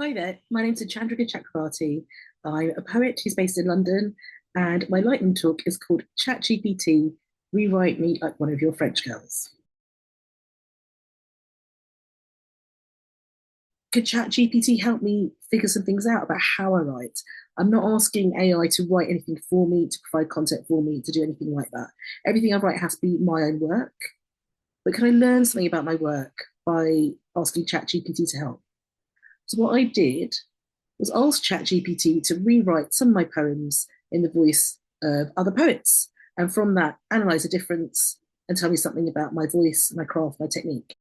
Hi there, my name's Chandrika Chakrabarti. I'm a poet who's based in London, and my lightning talk is called ChatGPT, Rewrite Me Like One of Your French Girls. Could ChatGPT help me figure some things out about how I write? I'm not asking AI to write anything for me, to provide content for me, to do anything like that. Everything I write has to be my own work. But can I learn something about my work by asking ChatGPT to help? So what I did was ask ChatGPT to rewrite some of my poems in the voice of other poets. And from that, analyze the difference and tell me something about my voice, my craft, my technique.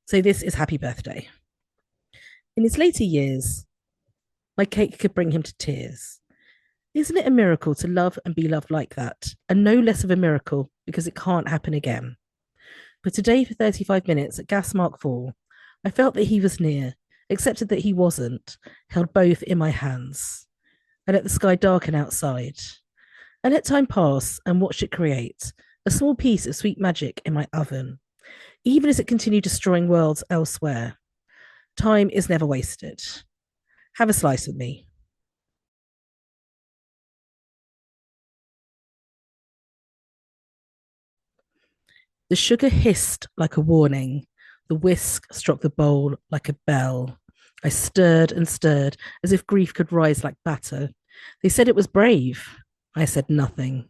So this is Happy Birthday. In his later years, my cake could bring him to tears. Isn't it a miracle to love and be loved like that? And no less of a miracle because it can't happen again. But today, for 35 minutes at Gas Mark 4, I felt that he was near, accepted that he wasn't, held both in my hands. I let the sky darken outside. I let time pass and watched it create a small piece of sweet magic in my oven, even as it continued destroying worlds elsewhere. Time is never wasted. Have a slice with me. The sugar hissed like a warning. The whisk struck the bowl like a bell. I stirred and stirred as if grief could rise like batter. They said it was brave. I said nothing.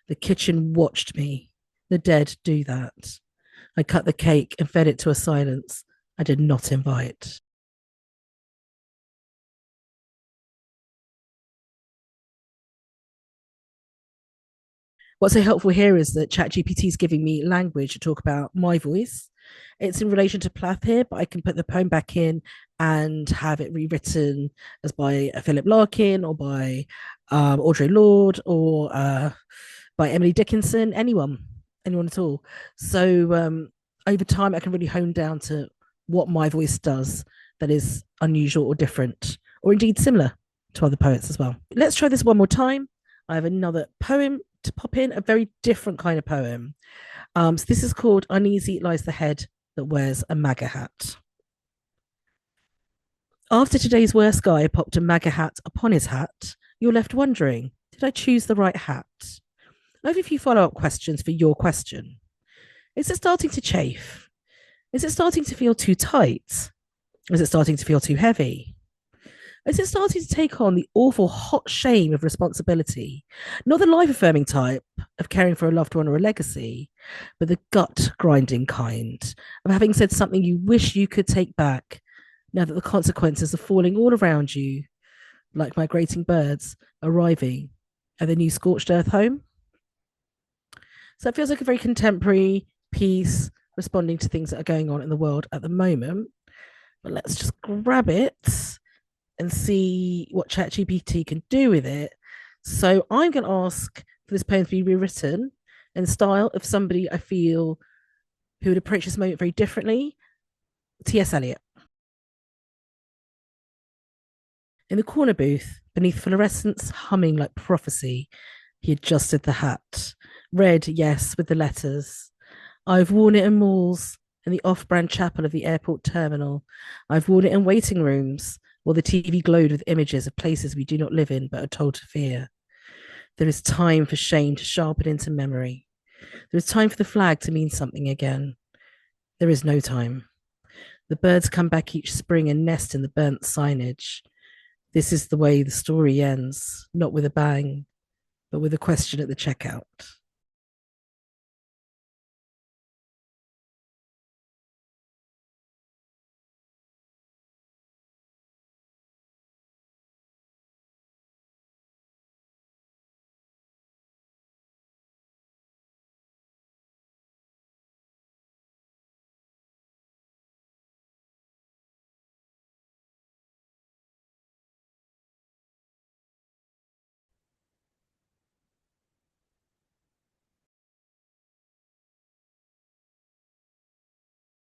The kitchen watched me. The dead do that. I cut the cake and fed it to a silence I did not invite. What's so helpful here is that ChatGPT is giving me language to talk about my voice. It's in relation to Plath here, but I can put the poem back in and have it rewritten as by Philip Larkin or by Audre Lorde or by Emily Dickinson, anyone at all. So over time, I can really hone down to what my voice does that is unusual or different, or indeed similar to other poets as well. Let's try this one more time. I have another poem to pop in, a very different kind of poem. So this is called Uneasy Lies the Head That Wears a MAGA Hat. After today's worst guy popped a MAGA hat upon his hat, you're left wondering, did I choose the right hat? I have a few follow-up questions for your question. Is it starting to chafe? Is it starting to feel too tight? Is it starting to feel too heavy? Is it starting to take on the awful hot shame of responsibility? Not the life affirming type of caring for a loved one or a legacy, but the gut grinding kind of having said something you wish you could take back now that the consequences are falling all around you, like migrating birds arriving at the new scorched earth home. So it feels like a very contemporary piece responding to things that are going on in the world at the moment. But let's just grab it and see what ChatGPT can do with it. So I'm going to ask for this poem to be rewritten in the style of somebody I feel who would approach this moment very differently. T.S. Eliot. In the corner booth, beneath fluorescence humming like prophecy, he adjusted the hat. Red, yes, with the letters. I've worn it in malls, in the off-brand chapel of the airport terminal. I've worn it in waiting rooms, while the TV glowed with images of places we do not live in but are told to fear. There is time for shame to sharpen into memory. There is time for the flag to mean something again. There is no time. The birds come back each spring and nest in the burnt signage. This is the way the story ends, not with a bang, but with a question at the checkout.